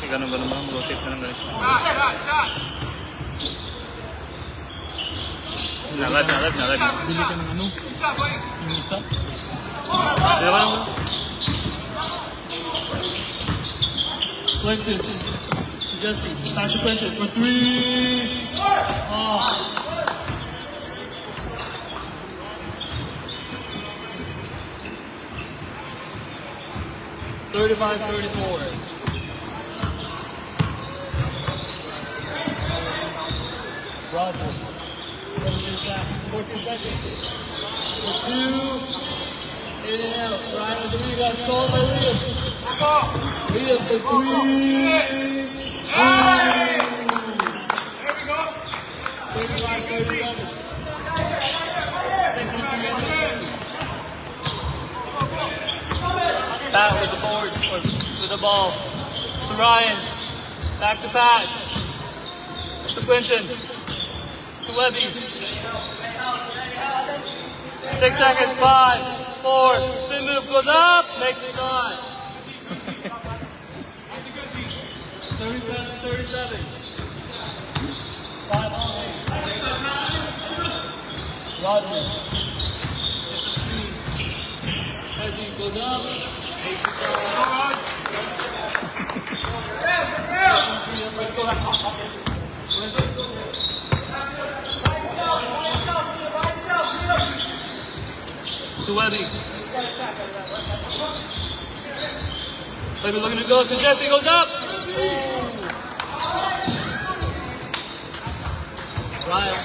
Ganun-ganun lang. Rotate na lang guys. Nagad. Bili ka ng ano? Yung isa? Dito ka lang. Quentin. Jesse. Back to Quentin for 3. Oh. 35-34. Roger. 14 seconds. For 2. In and out. Ryan with the rebound. Stalled by Liam. Liam for 3. Hey! There we go. 35-37. 6 minutes remaining. Pat with the board, or with the ball. To Ryan. Back to Pat. To Quentin. To Webby. 6 seconds. 5, 4. Spin move goes up. Makes it gone. 37. 5 on 8. Roger. Hezzy goes up. 8 to Webby. Webby looking to go to Jesse. Goes up. Ryan.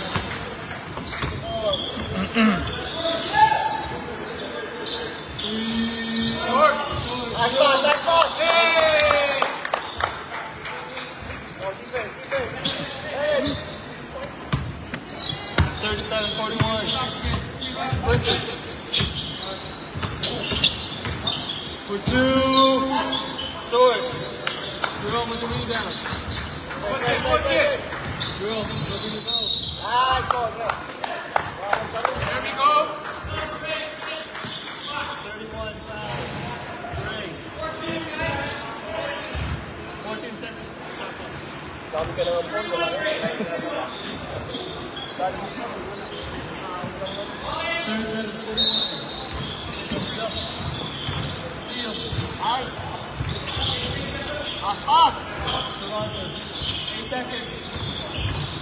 Back pass. Hey! 37-41. Quentin. For 2. Short. Jerome with the rebound. Jerome looking to go. Nice ball, yeah. There we go. 31 foul. 14 seconds. Dami ka naman po. Wala na. 8 seconds.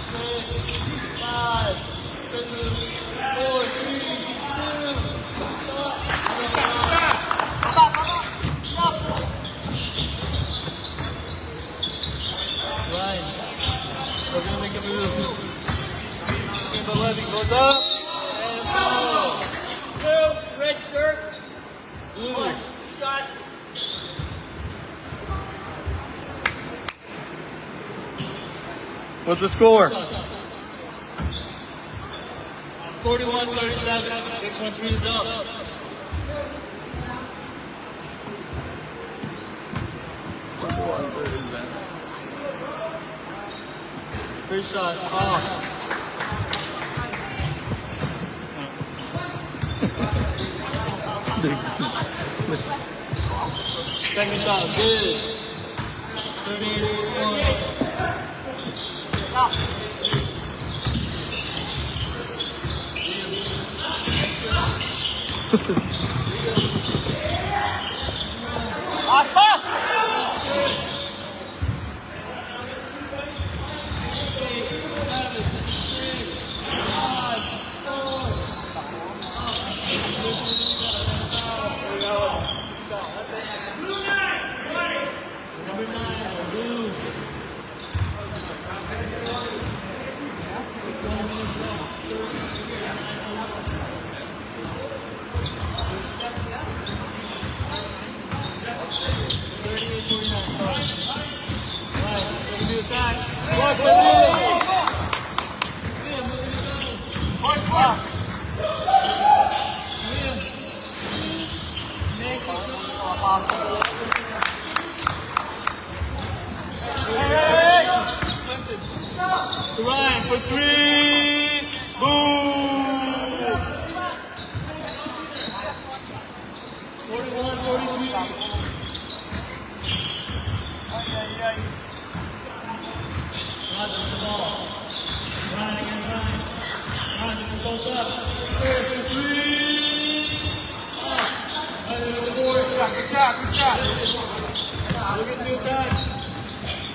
6, 5, spin move, 4, 3, 2, Ryan, we're gonna make a move. Skimba Levy goes up and follow. 2, red shirt. Blue. Shot. What's the score? 41-37. 6 1 is up. First shot off. Second shot good. 38-41. To Ryan for 3. Boom! 41-43. Roger with the ball. Ryan against Ryan. Roger goes up. First for three. Roger with the board. Good shot, good shot. Look at the attack.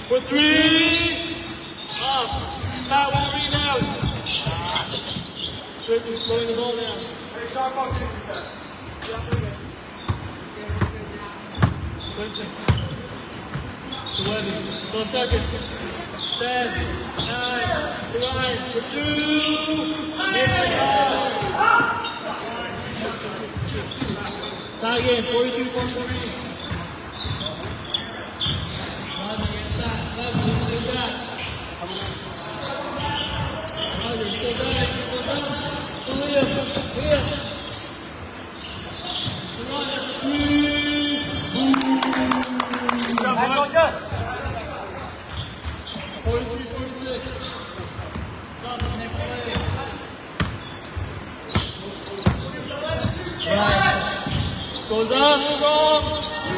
For three. Off. Pat with the rebound. Quickly slowing the ball down. Hey, sharp up, 50%. Quinton. To Webby. 12 seconds. 10, 9, to Ryan. For two. Tie again. 42-43. That's all good. 43-46. Stop the next play. Ryan goes up strong.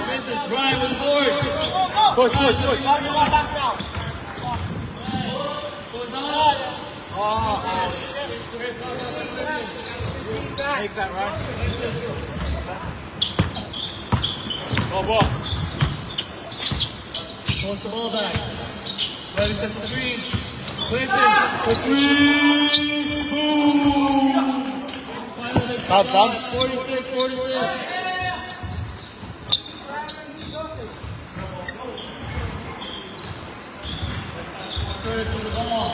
Misses. Ryan with the board. Push. Back now. Goes up. Take that, Ryan. Oh, ball. Pulls the ball back. Ready, sets the screen. Clinton for three. Boom. Stop. 46. Curtis with the ball.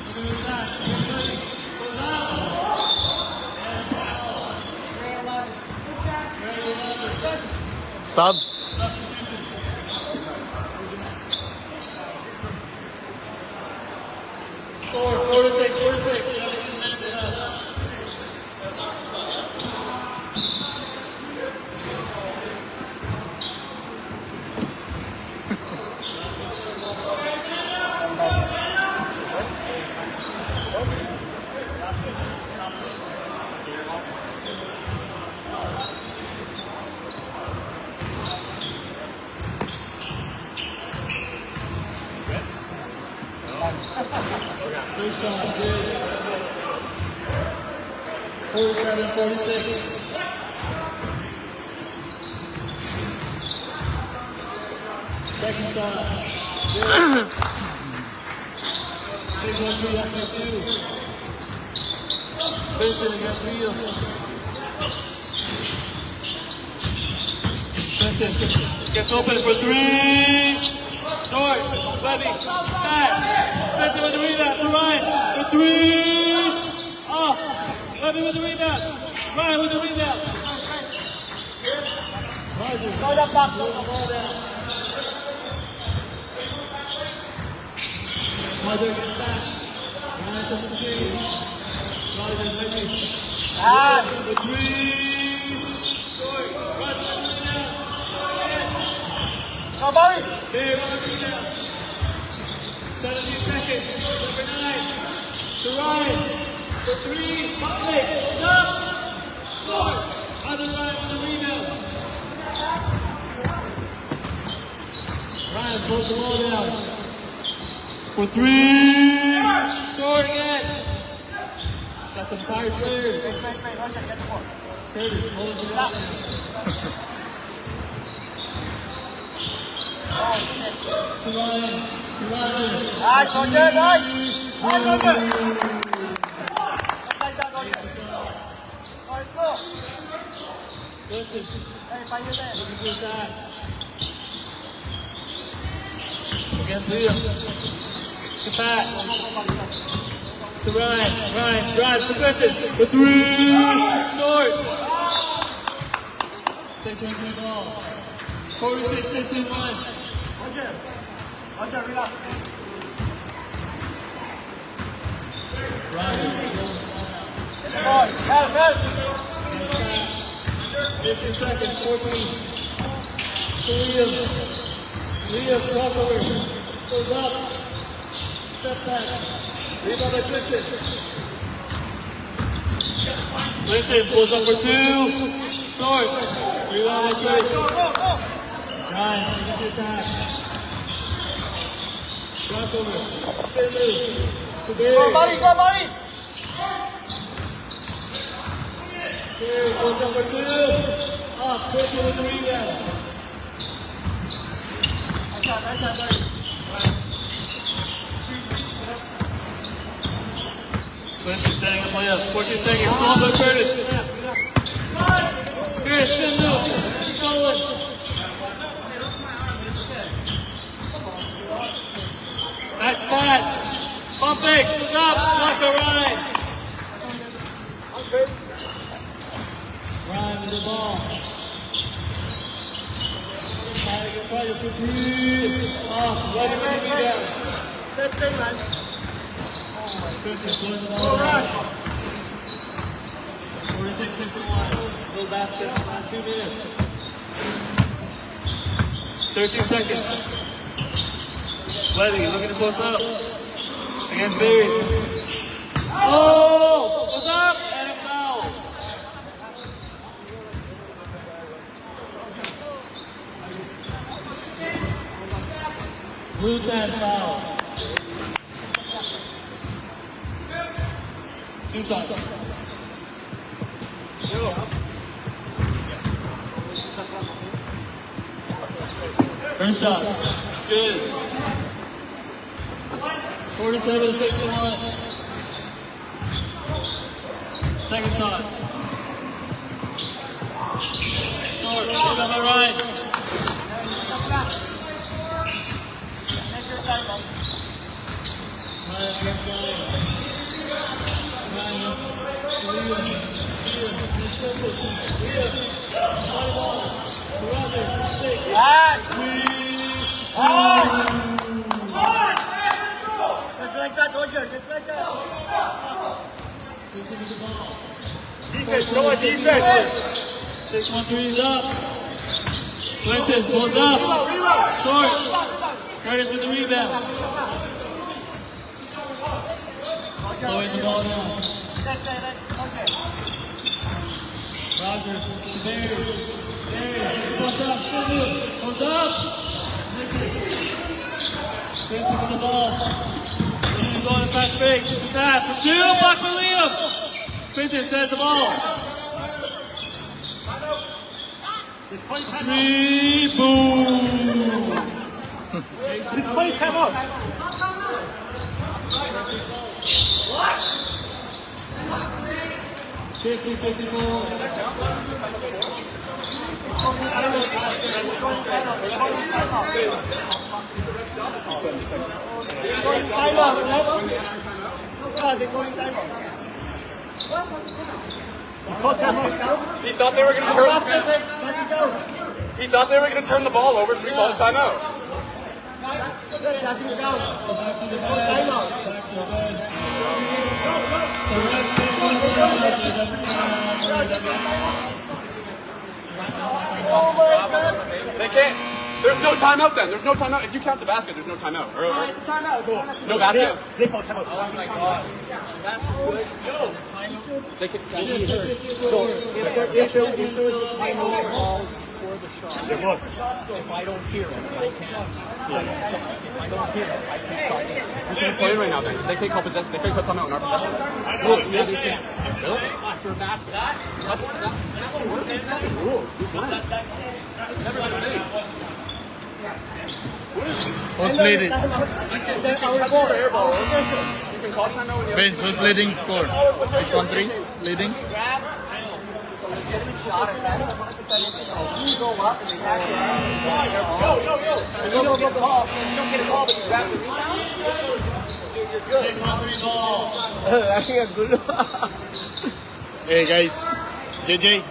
Look at the back. Goes up. Sub. Substitution. Score 46. 17 minutes left. First shot, good. 47-46. Second shot, good. 6-1-3 after two. Vincent against Rio. Vincent gets open for three. Short, Webby, back. Vincent with the rebound to Ryan for three. Off. Webby with the rebound. Ryan with the rebound. Rogers. Throw that back. Throw the ball down. Roger gets back. Ryan to the screen. Roger, Webby. For three. Short. Roger with the rebound. Go, Bobby. There, on the rebound. 17 seconds. Number 9. To Ryan. For three. Up next. Stop. Short. Other Ryan with the rebound. Ryan slows the ball down. For three. Short again. Got some tired players. Curtis slows the ball down. To Ryan. To Roger. Nice, Roger, nice. Nice, Roger. Let's go. Clinton. Hey, find you there. Looking for that. Against Liam. To Pat. To Ryan. Ryan drives to Clinton. For three. Short. 6-1-2 ball. 46-61. Roger, relax. Ryan. Boy, help. 50 seconds. 14. To Liam. Liam crossover. Goes up. Step back. Rebound by Clinton. Clinton pulls up for two. Short. Rebound by Clinton. Go. Ryan, take the attack. Crossover. Spin move. Today. Go, buddy, go, buddy. Here, goes number 2. Off, Christian with the rebound. Nice shot, buddy. 20 setting up play up. 14 seconds. Hold by Curtis. Here, spin move. Stolen. That's bad. Pump fake. What's up? Block the Ryan. Ryan with the ball. Trying to get right for 3. Off. Ready with the rebound. Set thing, man. Curtis pulling the ball down. 46-51. Little basket in the last 2 minutes. 13 seconds. Letty looking to post up against Barry. Oh! What's up? And a foul. Blue 10 foul. 2 shots. First shot. Good. 47-51. Second shot. Short. Take on my right. Ryan against Ryan. Just like that, Roger. Just like that. Defense, no defense. 6-1-3 is up. Clinton pulls up. Short. Curtis with the rebound. Slowing the ball down. Roger, Shabir, push up, spin move, goes up, misses. Clinton with the ball. Clinton going to fast break, it's a pass for 2, block for Liam. Clinton says the ball. 3, boom. This play time out. Safety, 54. Time out, right? They're going time out. You called time out. He thought they were going to turn. Pass it down. He thought they were going to turn the ball over, so he called a timeout. Passing it down. Time out. Oh my God. They can't. There's no timeout then. There's no timeout. If you count the basket, there's no timeout. It's a timeout. No basket. They call timeout. Oh my God. They can, So if there was a timeout call for the shot, there was. If I don't hear it, I can't. If I don't hear it, I can't stop it. we should be playing right now then. They can't call possession. They can't call timeout in our possession. Yeah, they can. After a basket. That's the rules. Who's leading? Our ball. You can call timeout when you have. Vince, who's leading score? 6-1-3? Leading? Grab. It's a legitimate shot. You go up and you catch it. Yo. You don't get the ball. You don't get a ball, but you grab the rebound. You're good. 6-1-3 ball. Hey guys, JJ,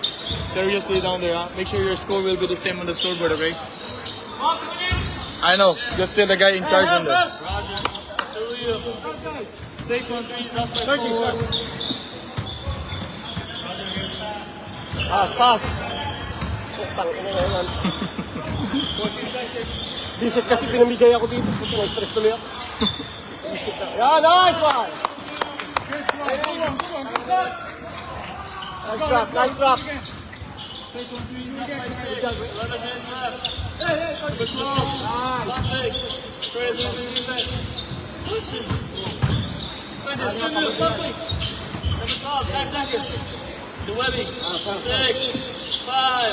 seriously down there, huh? Make sure your score will be the same on the scoreboard, okay? I know, you're still the guy in charge on there. Roger. 6-1-3 is up by 4. Pass. Bisit kasi pinamigay ako dito. Puto, stress tuloy ako. Bisit na. Yeah, nice one! Nice drop. 6-1-3 is up by 6. 11 minutes left. Number 12. Block fake. Chris with the defense. Spin lovely. 10 seconds. To Webby. 6, 5,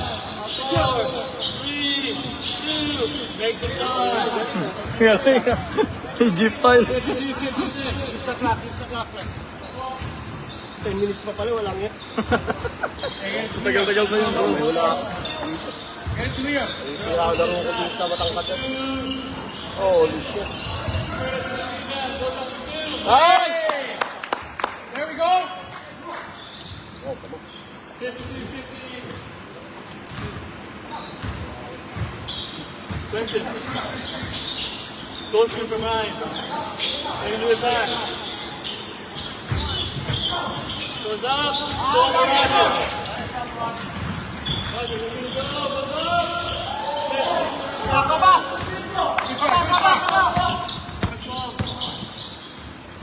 4, 3, 2. Makes a shot. G5. Use the clock. 10 minutes pa pala, walang hit. Tagal-tagal pa yun. Wala. Sira ako laro ko dito sa Batangkat. Holy shit. Nice! There we go. Oh, come on. 20. Goes in for Ryan. Ready to attack. Goes up. Goes up.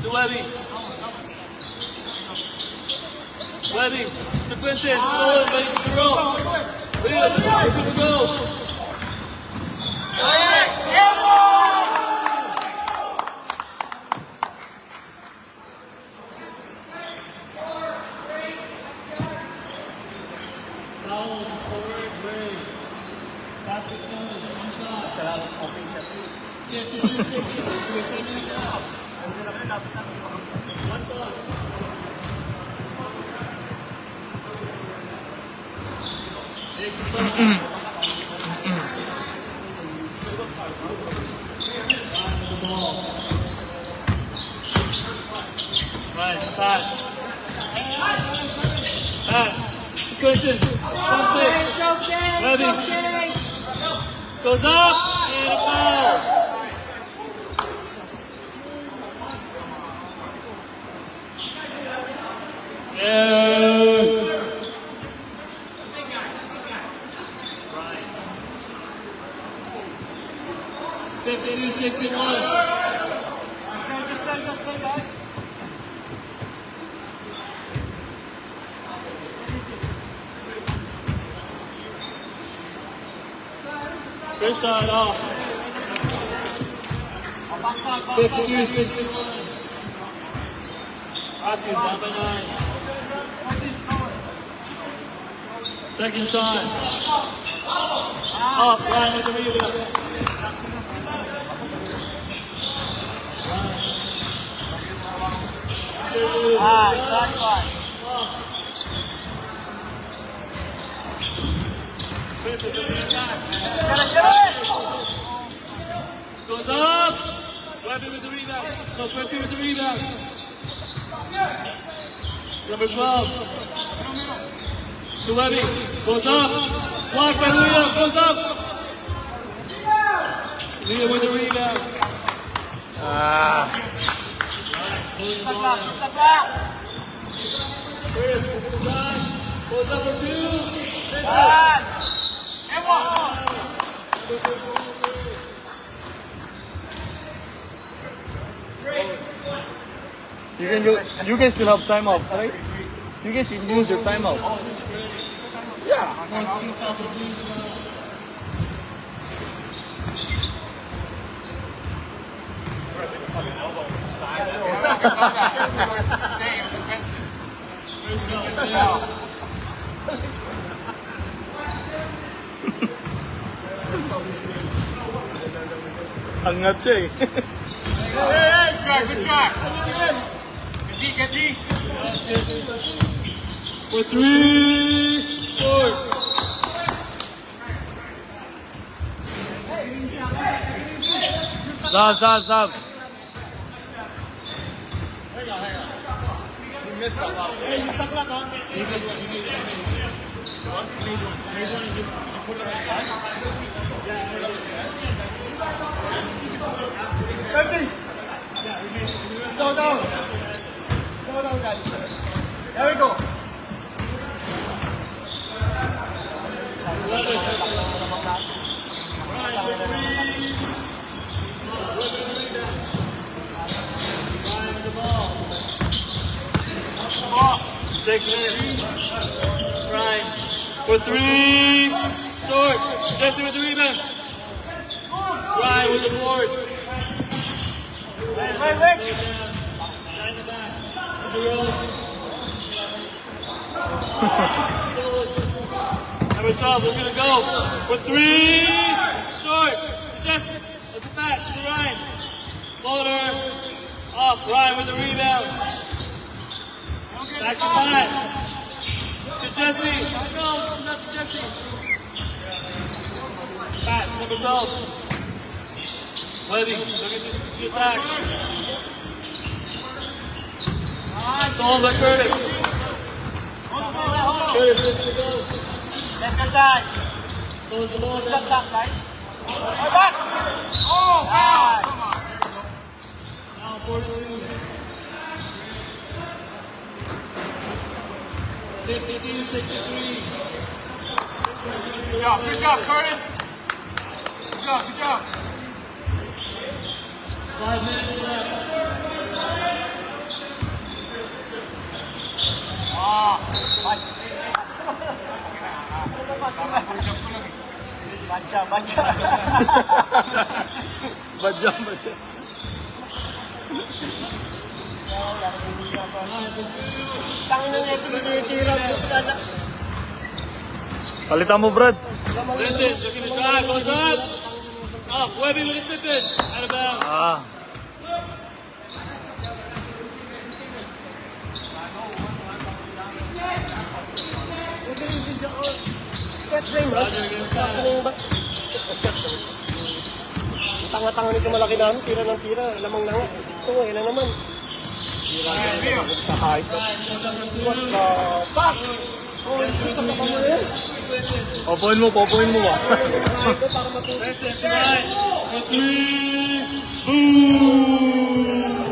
To Webby. Webby. To Quinton. Stolen by Jerome. Lead. Good to go. Right, pass. Cushion. Pump it. Webby. Goes up. And a foul. Yeah. 52-61. First shot off. 52-61. Oscar's down by 9. Second shot. Off. Ryan with the rebound. Goes up. Webby with the rebound. No, Quincy with the rebound. Number 12. To Webby. Goes up. Blocked by Leah. Goes up. Leah with the rebound. Chris with the time. Goes up for 2. You guys still have timeout, right? You guys can use your timeout. Angat siya eh. Good track. Get deep. For 3, 4. Zab. You missed that last one. Hey, use the clock, huh? You missed it. Put it on the line. Go down. Go down, guys. There we go. 6 minutes. Ryan for 3. Short. Jesse with the rebound. Ryan with the board. Wait. Shine the back. To the road. Number 12, we're gonna go for 3. Short. To Jesse. At the back. To Ryan. Floater. Off. Ryan with the rebound. Back to back. To Jesse. Go. Not to Jesse. Pass. Number 12. Webby. Looking to attack. Stolen by Curtis. Curtis looking to go. Second time. Stolen the ball. Step back, guys. Go back. Oh, wow. Now 42. 52, 63. Good job, Curtis. Good job. 5 minutes left. Baca. Baca. Tangin na ito, tinitira mo. Palitan mo, Brad. Vincent looking to drive. Goes up. Off. Webby with a tip in. Out of bounds. Ah. Roger against Kyle. Tanga-tanga nito malaki namin, tira ng tira, lamang na nga. Ito, ilan naman. Tira naman sa height. What the fuck? Oh, isa pa mo yun. Popoin mo ba? Para matuto. Vincent right. For 3. Boom.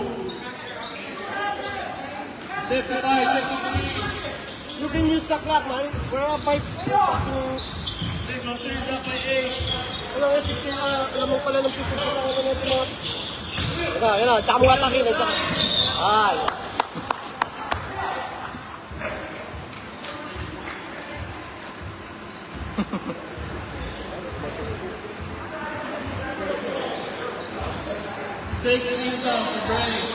55, 63. You can use the clock, man. We're up by fucking... Signal series up by 8. Ano nga, 16, alam mo pala ng people sa mga natin mga... Yan na, tsaka mga atakin. Ay. Six teams out for Brady.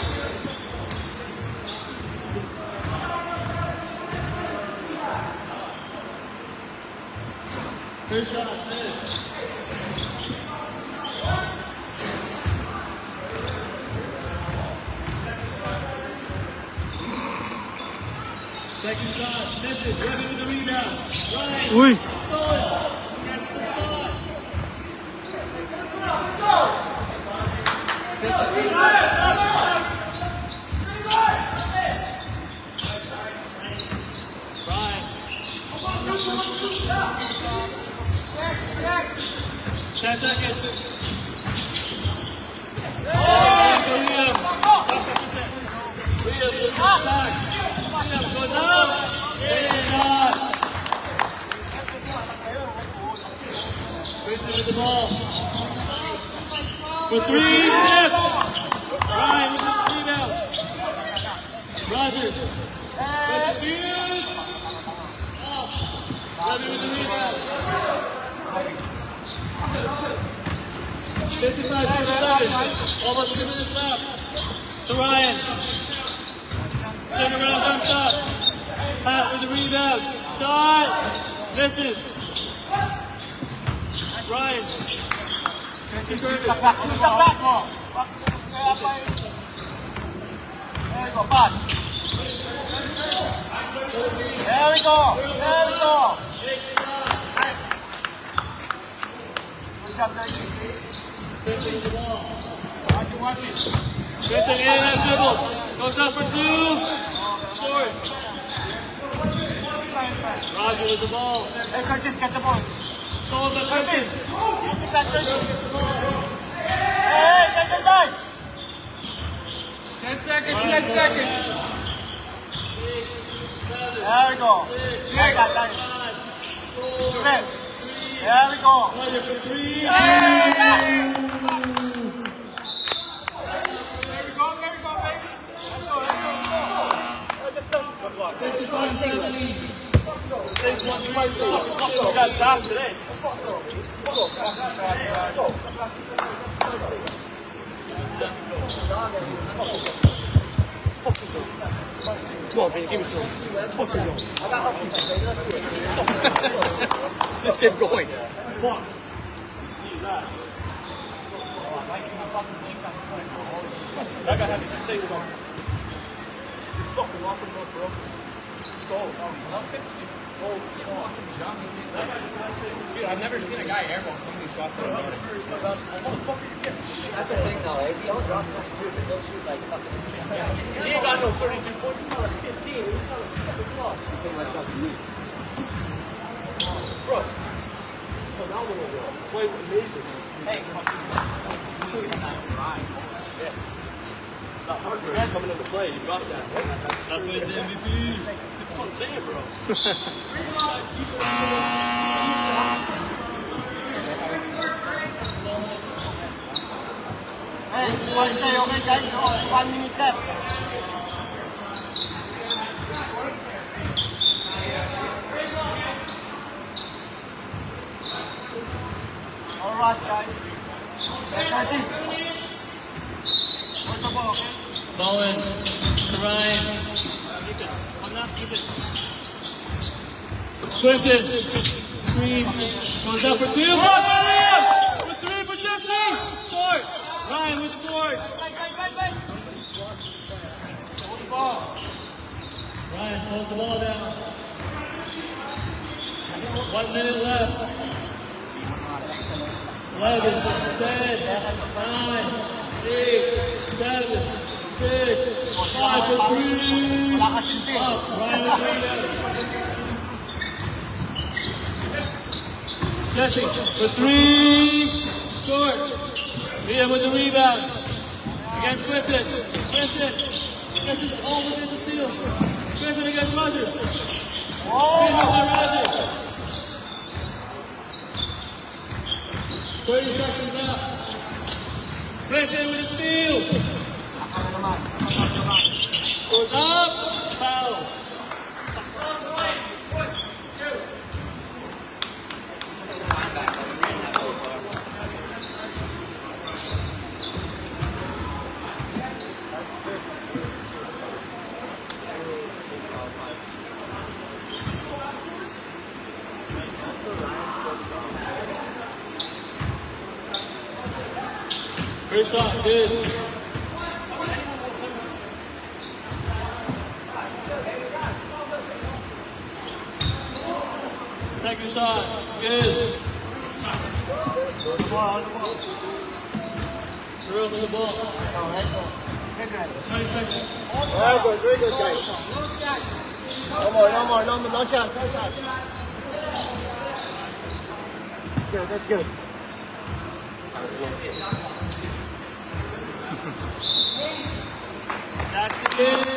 First shot, finish. Second shot, misses. Webby with the rebound. Ryan. Uy! Stolen. Ryan. 10 seconds. William. William goes back. William goes up. And on. Vincent with the ball. For 3, tipped. Ryan with the rebound. Roger. With the shoot. Off. Webby with the rebound. 55 seconds. Almost 2 minutes left. To Ryan. Second round jump shot. Pat with the rebound. Shot. Misses. Ryan. To Curtis. Step back mo. There we go, pass. There we go. Good job, Curtis. Vincent with the ball. Watch it. Vincent in and out dribble. Goes up for 2. Short. Roger with the ball. Hey, Curtis, get the ball. Stolen by Curtis. Hey, get the time. 10 seconds, 10 seconds. There we go. Nice shot, guys. There we go. Roger for 3. Hey, Let's go. 55 seconds. Thanks, one, two, we got Josh today. Let's go. Come on, Vinny, give me some. Let's fucking go. I got help you, baby. Let's do it. Just keep going. Fuck. That guy had to just say something. You fucking walking up, bro. Let's go. Dude, I've never seen a guy airball so many shots at a time. Motherfucker, you get shit. That's the thing, though. If you don't drop 22, but they'll shoot like fucking 16. He ain't got no 32 points. He's got like 15. He's got like fucking gloves. Bro. Phenomenal, bro. Play with Mason. Hey, come on. Yeah. That hard man coming into play. You got that. That's why he's the MVP. That's what I'm saying, bro. Hey, okay, guys? 1 minute left. All right, guys. Where's the ball, okay? Bowen to Ryan. Keep it. I'm not keep it. Quinton. Screen. Goes up for two. Block by Liam. For three for Jesse. Short. Ryan with the board. Hold the ball. Ryan, hold the ball down. 1 minute left. 11, 10, 9, 8, 7, 6, 5 for three. Up. Ryan with the rebound. Jesse for three. Short. Liam with the rebound. Against Quinton. Quinton. This is almost a steal. Quinton against Roger. Spin by Roger. 30 seconds left. Quinton with a steal. Goes up. Foul. First shot, good. Second shot, good. Throw with the ball. 20 seconds. Very good, guys. No more, no shots. That's good. That's the game.